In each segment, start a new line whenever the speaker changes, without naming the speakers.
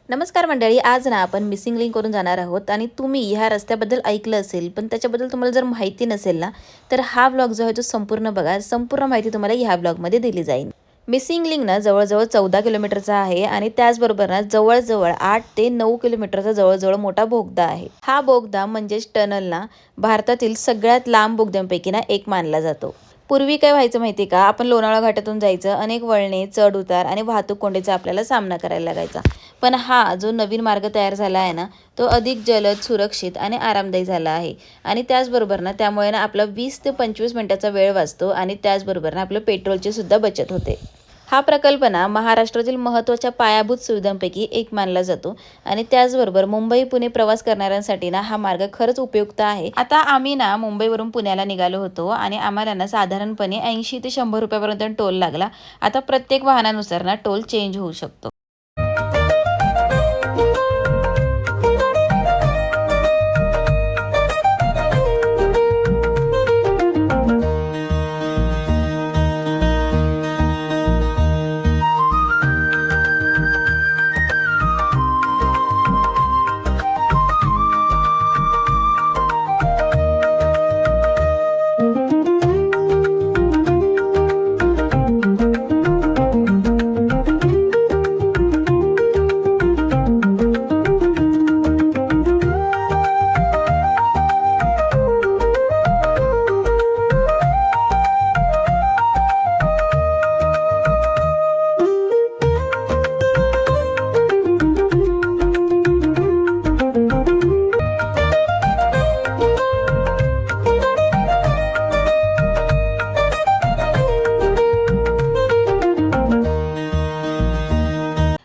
नमस्कार मंडळी, आज ना आपण मिसिंग लिंक करून जाणार आहोत आणि तुम्ही ह्या रस्त्याबद्दल ऐकलं असेल पण त्याच्याबद्दल तुम्हाला जर माहिती नसेल ना, तर हा व्लॉग जो आहे तो संपूर्ण बघा. संपूर्ण माहिती तुम्हाला ह्या व्लॉगमध्ये दिली जाईल. मिसिंग लिंक ना जवळजवळ 14 किलोमीटरचा आहे आणि त्याचबरोबर ना जवळजवळ 8 ते 9 किलोमीटरचा जवळजवळ मोठा बोगदा आहे. हा बोगदा म्हणजेच टनल ना भारतातील सगळ्यात लांब बोगद्यांपैकी ना एक मानला जातो. पूर्वी काय व्हायचं माहिती का, आपण लोणावळा घाटातून जायचं, अनेक वळणे, चढ उतार आणि वाहतूक कोंडीचा आपल्याला सामना करायला लागायचा. पण हा जो नवीन मार्ग तयार झाला आहे ना, तो अधिक जलद, सुरक्षित आणि आरामदायी झाला आहे. आणि त्याचबरोबर ना त्यामुळे ना आपला 20 ते 25 मिनिटाचा वेळ वाचतो आणि त्याचबरोबर ना आपलं पेट्रोलची सुद्धा बचत होते. हा प्रकल्प ना महाराष्ट्रातील महत्त्वाच्या पायाभूत सुविधांपैकी एक मानला जातो आणि त्याचबरोबर मुंबई पुणे प्रवास करणाऱ्यांसाठी ना हा मार्ग खरंच उपयुक्त आहे. आता आम्ही ना मुंबईवरून पुण्याला निघालो होतो आणि आम्हाला ना साधारणपणे 80 ते 100 रुपयापर्यंत टोल लागला. आता प्रत्येक वाहनानुसार ना टोल चेंज होऊ शकतो.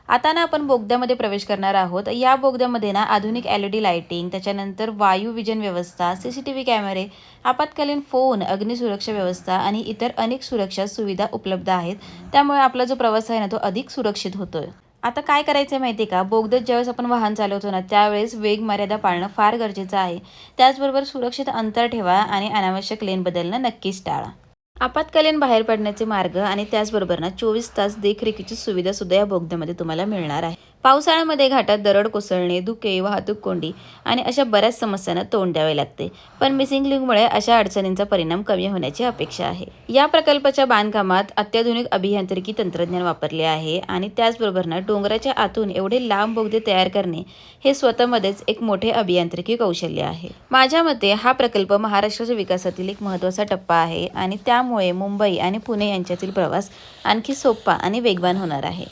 आता ना आपण बोगद्यामध्ये प्रवेश करणार आहोत. या बोगद्यामध्ये ना आधुनिक LED लाइटिंग, त्याच्यानंतर वायू विजन व्यवस्था, CCTV कॅमेरे, आपत्कालीन फोन, अग्निसुरक्षा व्यवस्था आणि इतर अनेक सुरक्षा सुविधा उपलब्ध आहेत. त्यामुळे आपला जो प्रवास आहे ना तो अधिक सुरक्षित होतोय. आता काय करायचं आहे माहिती आहे का, बोगद्यात ज्यावेळेस आपण वाहन चालवतो ना त्यावेळेस वेग मर्यादा पाळणं फार गरजेचं आहे. त्याचबरोबर सुरक्षित अंतर ठेवा आणि अनावश्यक लेन बदलणं नक्कीच टाळा. आपत्कालीन बाहेर पडण्याचे मार्ग आणि त्याचबरोबर ना 24 तास देखरेखीची सुविधा सुद्धा या बोगद्यामध्ये तुम्हाला मिळणार आहे. पावसाळ्यामध्ये घाटात दरड कोसळणे, धुके, वाहतूक कोंडी आणि अशा बऱ्याच समस्यांना तोंड द्यावे लागते. पण मिसिंग लिंकमुळे अशा अडचणींचा परिणाम कमी होण्याची अपेक्षा आहे. या प्रकल्पाच्या बांधकामात अत्याधुनिक अभियांत्रिकी तंत्रज्ञान वापरले आहे आणि त्याचबरोबर ना डोंगराच्या आतून एवढे लांब बोगदे तयार करणे हे स्वतःमध्येच एक मोठे अभियांत्रिकी कौशल्य आहे. माझ्या मते हा प्रकल्प महाराष्ट्राच्या विकासातील एक महत्त्वाचा टप्पा आहे आणि त्यामुळे मुंबई आणि पुणे यांच्यातील प्रवास आणखी सोपा आणि वेगवान होणार आहे.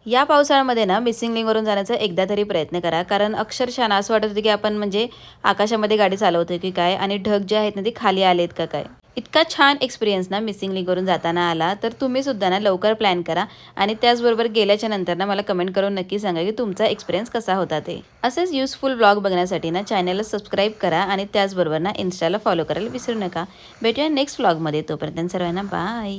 या पावसाळ्यामध्ये ना मिसिंग लिंकवरून जाण्याचा एकदा तरी प्रयत्न करा, कारण अक्षरशः ना असं वाटत होतं की आपण म्हणजे आकाशामध्ये गाडी चालवतोय की काय आणि ढग जे आहेत ना ते खाली आलेत का काय. इतका छान एक्सपिरियन्स ना मिसिंग लिंकवरून जाताना आला. तर तुम्ही सुद्धा ना लवकर प्लॅन करा आणि त्याचबरोबर गेल्याच्या नंतर ना मला कमेंट करून नक्की सांगा की तुमचा एक्सपिरियन्स कसा होता ते. असेच युजफुल व्लॉग बघण्यासाठी ना चॅनलला सबस्क्राईब करा आणि त्याचबरोबर ना इन्स्टाला फॉलो करायला विसरू नका. भेटूया नेक्स्ट व्लॉगमध्ये. तोपर्यंत सर्वांना बाय.